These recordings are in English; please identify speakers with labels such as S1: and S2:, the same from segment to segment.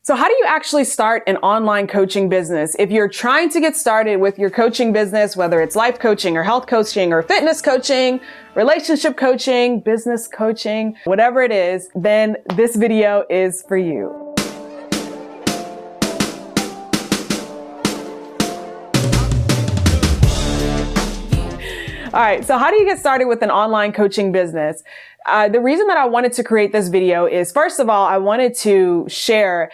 S1: So how do you actually start an online coaching business? If you're trying to get started with your coaching business, whether it's life coaching or health coaching or fitness coaching, relationship coaching, business coaching, whatever it is, then this video is for you. All right, so how do you get started with an online coaching business? The reason that I wanted to create this video is, first of all, I wanted to share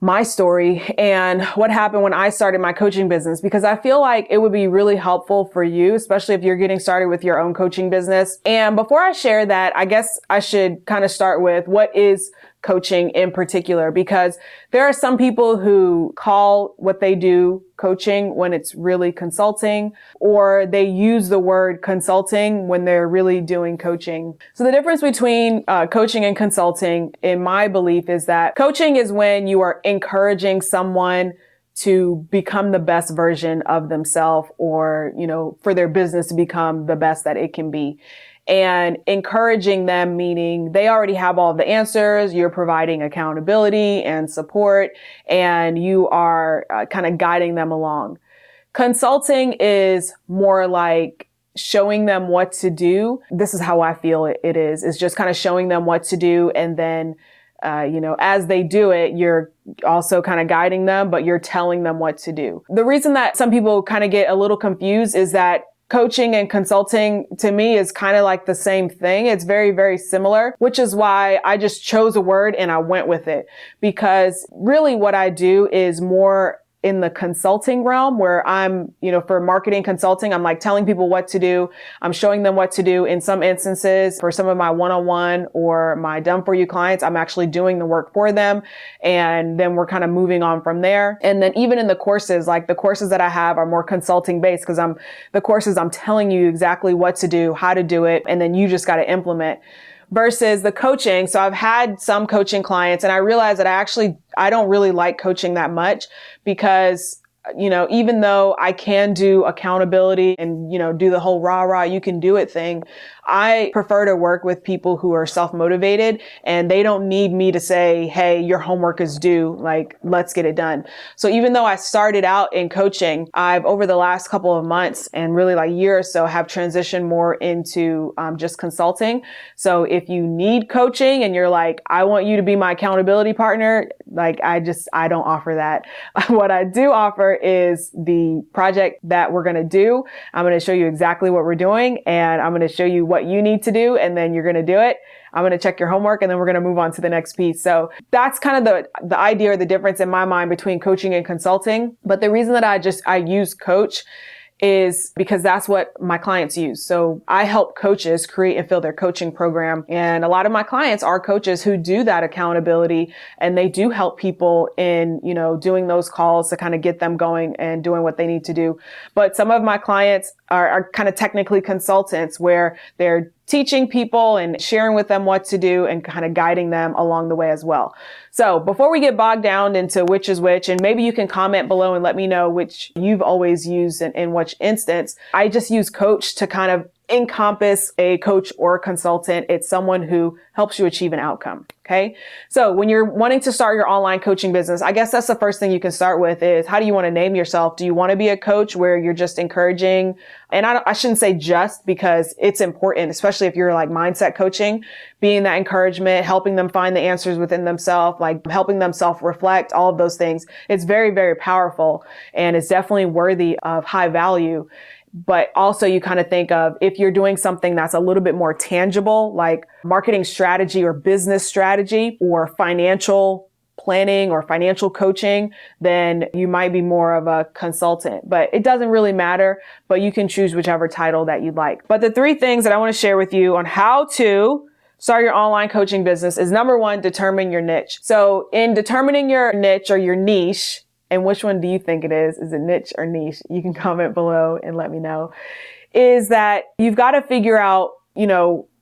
S1: my story and what happened when I started my coaching business, because I feel like it would be really helpful for you, especially if you're getting started with your own coaching business. And before I share that, I guess I should kind of start with what is coaching in particular, because there are some people who call what they do coaching when it's really consulting, or they use the word consulting when they're really doing coaching. So the difference between coaching and consulting, in my belief, is that coaching is when you are encouraging someone to become the best version of themselves, or, for their business to become the best that it can be. And encouraging them, meaning they already have all the answers, you're providing accountability and support, and you are kind of guiding them along. Consulting is more like showing them what to do. This is how I feel it is. It's just kind of showing them what to do, and then as they do it, you're also kind of guiding them, but you're telling them what to do. The reason that some people kind of get a little confused is that coaching and consulting to me is kind of like the same thing. It's very, very similar, which is why I just chose a word and I went with it, because really what I do is more in the consulting realm, where I'm, for marketing consulting, I'm like telling people what to do. I'm showing them what to do. In some instances, for some of my one-on-one or my done for you clients, I'm actually doing the work for them. And then we're kind of moving on from there. And then even in the courses, like the courses that I have are more consulting based, because I'm telling you exactly what to do, how to do it, and then you just got to implement. Versus the coaching. So I've had some coaching clients, and I realized that I don't really like coaching that much, because even though I can do accountability and, do the whole rah, you can do it thing, I prefer to work with people who are self-motivated, and they don't need me to say, hey, your homework is due. Like, let's get it done. So even though I started out in coaching, I've over the last couple of months and really like a year or so have transitioned more into just consulting. So if you need coaching and you're like, I want you to be my accountability partner, like I don't offer that. What I do offer is the project that we're going to do. I'm going to show you exactly what we're doing, and I'm going to show you what you need to do, and then you're going to do it. I'm going to check your homework, and then we're going to move on to the next piece. So that's kind of the idea or the difference in my mind between coaching and consulting. But the reason that I use coach is because that's what my clients use. So I help coaches create and fill their coaching program. And a lot of my clients are coaches who do that accountability, and they do help people in, doing those calls to kind of get them going and doing what they need to do. But some of my clients are kind of technically consultants, where they're teaching people and sharing with them what to do and kind of guiding them along the way as well. So before we get bogged down into which is which, and maybe you can comment below and let me know which you've always used and in which instance, I just use coach to kind of encompass a coach or a consultant. It's someone who helps you achieve an outcome. Okay. So when you're wanting to start your online coaching business, I guess that's the first thing you can start with is, how do you want to name yourself? Do you want to be a coach where you're just encouraging? And I shouldn't say just, because it's important, especially if you're like mindset coaching, being that encouragement, helping them find the answers within themselves, like helping them self-reflect, all of those things. It's very, very powerful, and it's definitely worthy of high value. But also you kind of think of, if you're doing something that's a little bit more tangible, like marketing strategy or business strategy or financial planning or financial coaching, then you might be more of a consultant. But it doesn't really matter, but you can choose whichever title that you'd like. But the 3 things that I want to share with you on how to start your online coaching business is, number 1, determine your niche. So in determining your niche or your niche, and which one do you think it is? Is it niche or niche? You can comment below and let me know. Is that you've got to figure out,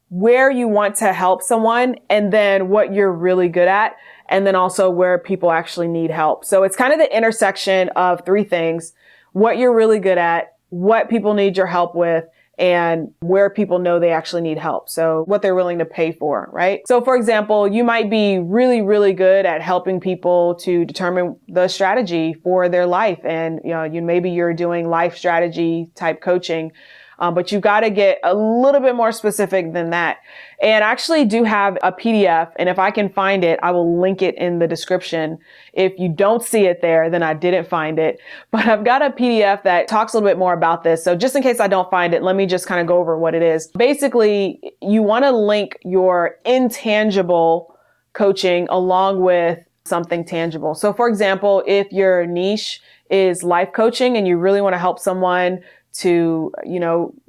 S1: where you want to help someone, and then what you're really good at, and then also where people actually need help. So it's kind of the intersection of 3 things: what you're really good at, what people need your help with, and where people know they actually need help. So what they're willing to pay for, right? So for example, you might be really, really good at helping people to determine the strategy for their life. And, maybe you're doing life strategy type coaching. But you've got to get a little bit more specific than that. And I actually do have a PDF, and if I can find it, I will link it in the description. If you don't see it there, then I didn't find it. But I've got a PDF that talks a little bit more about this. So just in case I don't find it, let me just kind of go over what it is. Basically, you want to link your intangible coaching along with something tangible. So for example, if your niche is life coaching and you really want to help someone to,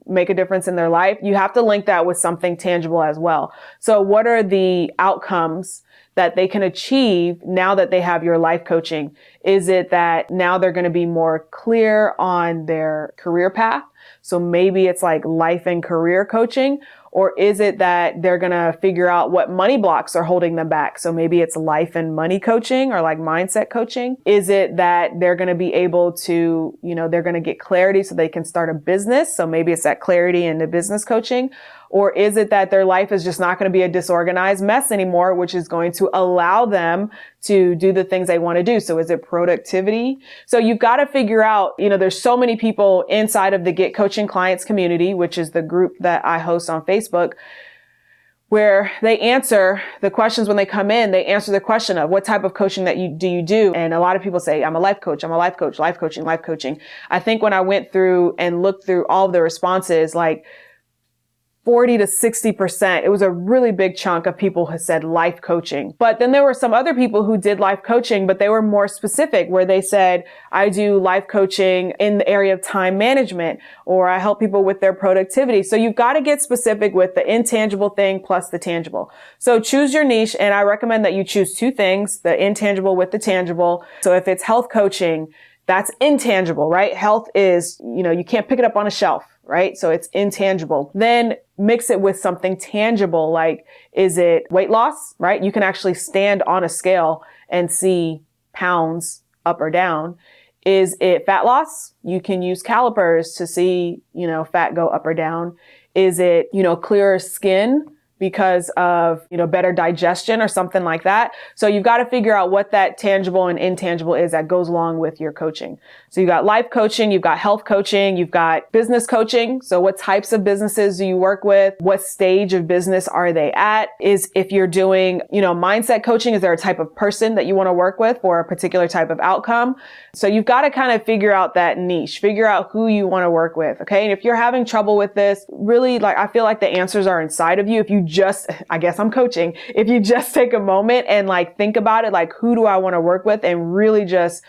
S1: make a difference in their life, you have to link that with something tangible as well. So what are the outcomes that they can achieve now that they have your life coaching? Is it that now they're going to be more clear on their career path? So maybe it's like life and career coaching. Or is it that they're going to figure out what money blocks are holding them back? So maybe it's life and money coaching or like mindset coaching. Is it that they're going to be able to, they're going to get clarity so they can start a business? So maybe it's that clarity in the business coaching. Or is it that their life is just not going to be a disorganized mess anymore, which is going to allow them to do the things they want to do? So is it productivity? So you've got to figure out, there's so many people inside of the Get Coaching Clients community, which is the group that I host on Facebook, where they answer the questions when they come in. They answer the question of what type of coaching that you do. And a lot of people say, I'm a life coach, life coaching. I think when I went through and looked through all of the responses, like 40 to 60%. It was a really big chunk of people who said life coaching. But then there were some other people who did life coaching, but they were more specific, where they said, I do life coaching in the area of time management, or I help people with their productivity. So you've got to get specific with the intangible thing plus the tangible. So choose your niche. And I recommend that you choose two things, the intangible with the tangible. So if it's health coaching, that's intangible, right? Health is, you can't pick it up on a shelf, right? So it's intangible. Then mix it with something tangible. Like, is it weight loss, right? You can actually stand on a scale and see pounds up or down. Is it fat loss? You can use calipers to see, fat go up or down. Is it, clearer skin because of, better digestion or something like that? So you've got to figure out what that tangible and intangible is that goes along with your coaching. So you've got life coaching, you've got health coaching, you've got business coaching. So what types of businesses do you work with? What stage of business are they at? Is if you're doing, mindset coaching, is there a type of person that you want to work with for a particular type of outcome? So you've got to kind of figure out that niche, figure out who you want to work with. Okay. And if you're having trouble with this, really, I feel like the answers are inside of you. If you I guess I'm coaching. If you just take a moment and think about it, who do I want to work with, and really just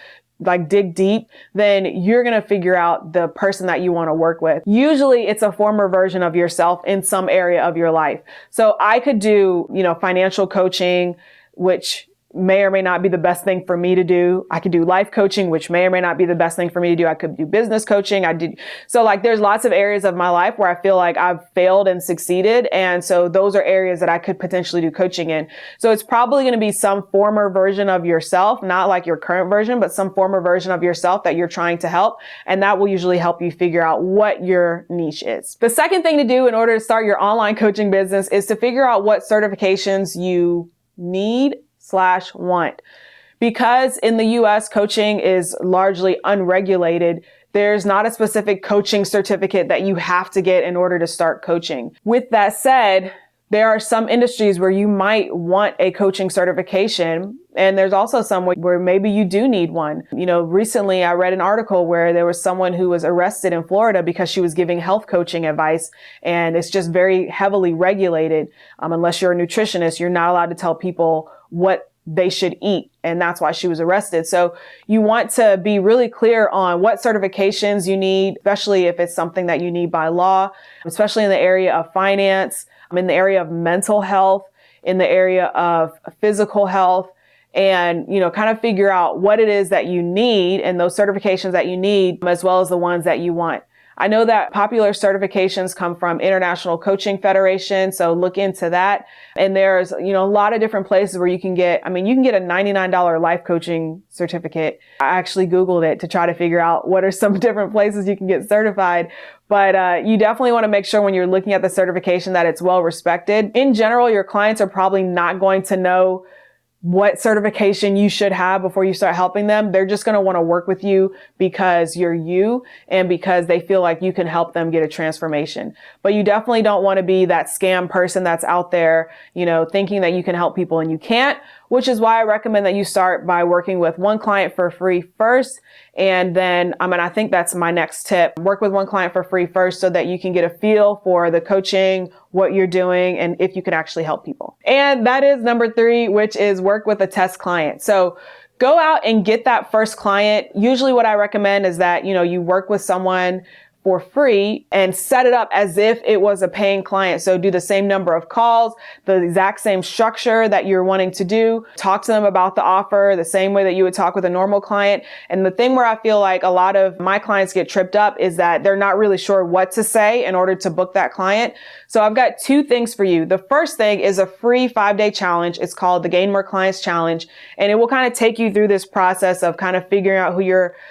S1: dig deep, then you're going to figure out the person that you want to work with. Usually it's a former version of yourself in some area of your life. So I could do, financial coaching, which may or may not be the best thing for me to do. I could do life coaching, which may or may not be the best thing for me to do. I could do business coaching. So there's lots of areas of my life where I feel like I've failed and succeeded. And so those are areas that I could potentially do coaching in. So it's probably going to be some former version of yourself, not like your current version, but some former version of yourself that you're trying to help. And that will usually help you figure out what your niche is. The second thing to do in order to start your online coaching business is to figure out what certifications you need/want. Because in the US, coaching is largely unregulated, there's not a specific coaching certificate that you have to get in order to start coaching. With that said, there are some industries where you might want a coaching certification, and there's also some where maybe you do need one. Recently I read an article where there was someone who was arrested in Florida because she was giving health coaching advice, and it's just very heavily regulated. Unless you're a nutritionist, you're not allowed to tell people what they should eat. And that's why she was arrested. So you want to be really clear on what certifications you need, especially if it's something that you need by law, especially in the area of finance, in the area of mental health, in the area of physical health, and, kind of figure out what it is that you need and those certifications that you need, as well as the ones that you want. I know that popular certifications come from International Coaching Federation, so look into that. And there's, a lot of different places where you can get a $99 life coaching certificate. I actually Googled it to try to figure out what are some different places you can get certified. But you definitely want to make sure when you're looking at the certification that it's well respected. In general, your clients are probably not going to know what certification you should have before you start helping them. They're just going to want to work with you because you're you and because they feel like you can help them get a transformation. But you definitely don't want to be that scam person that's out there, thinking that you can help people and you can't, which is why I recommend that you start by working with one client for free first. And then, I think that's my next tip. Work with one client for free first so that you can get a feel for the coaching, what you're doing, and if you can actually help people. And that is number 3, which is work with a test client. So go out and get that first client. Usually what I recommend is that, you work with someone for free and set it up as if it was a paying client. So do the same number of calls, the exact same structure that you're wanting to do. Talk to them about the offer the same way that you would talk with a normal client. And the thing where I feel like a lot of my clients get tripped up is that they're not really sure what to say in order to book that client. So I've got 2 things for you. The first thing is a free 5-day challenge. It's called the Gain More Clients Challenge. And it will kind of take you through this process of kind of figuring out who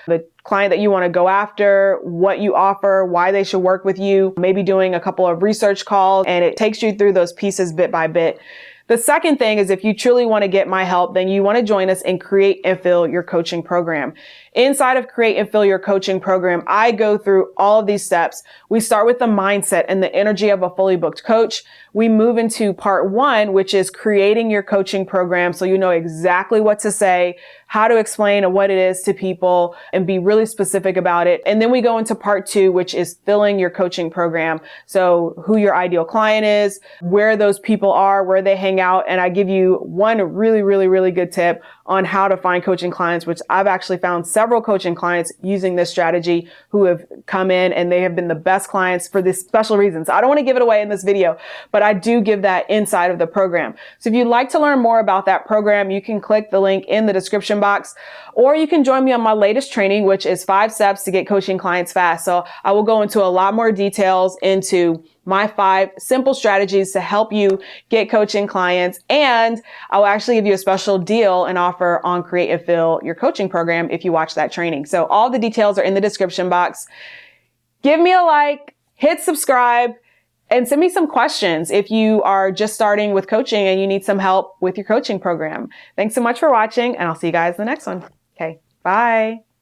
S1: the client that you want to go after, what you offer, why they should work with you, maybe doing a couple of research calls, and it takes you through those pieces bit by bit. The second thing is if you truly want to get my help, then you want to join us in Create and Fill Your Coaching Program. Inside of Create and Fill Your Coaching Program, I go through all of these steps. We start with the mindset and the energy of a fully booked coach. We move into part 1, which is creating your coaching program so you know exactly what to say, how to explain what it is to people, and be really specific about it. And then we go into part 2, which is filling your coaching program. So who your ideal client is, where those people are, where they hang out. And I give you one really, really, really good tip on how to find coaching clients, which I've actually found several coaching clients using this strategy who have come in and they have been the best clients for this special reason. So I don't want to give it away in this video, but I do give that inside of the program. So if you'd like to learn more about that program, you can click the link in the description box, or you can join me on my latest training, which is 5 steps to get coaching clients fast. So I will go into a lot more details into my 5 simple strategies to help you get coaching clients. And I'll actually give you a special deal and offer on Create and Fill Your Coaching Program if you watch that training. So all the details are in the description box. Give me a like, hit subscribe, and send me some questions if you are just starting with coaching and you need some help with your coaching program. Thanks so much for watching, and I'll see you guys in the next one. Okay, bye.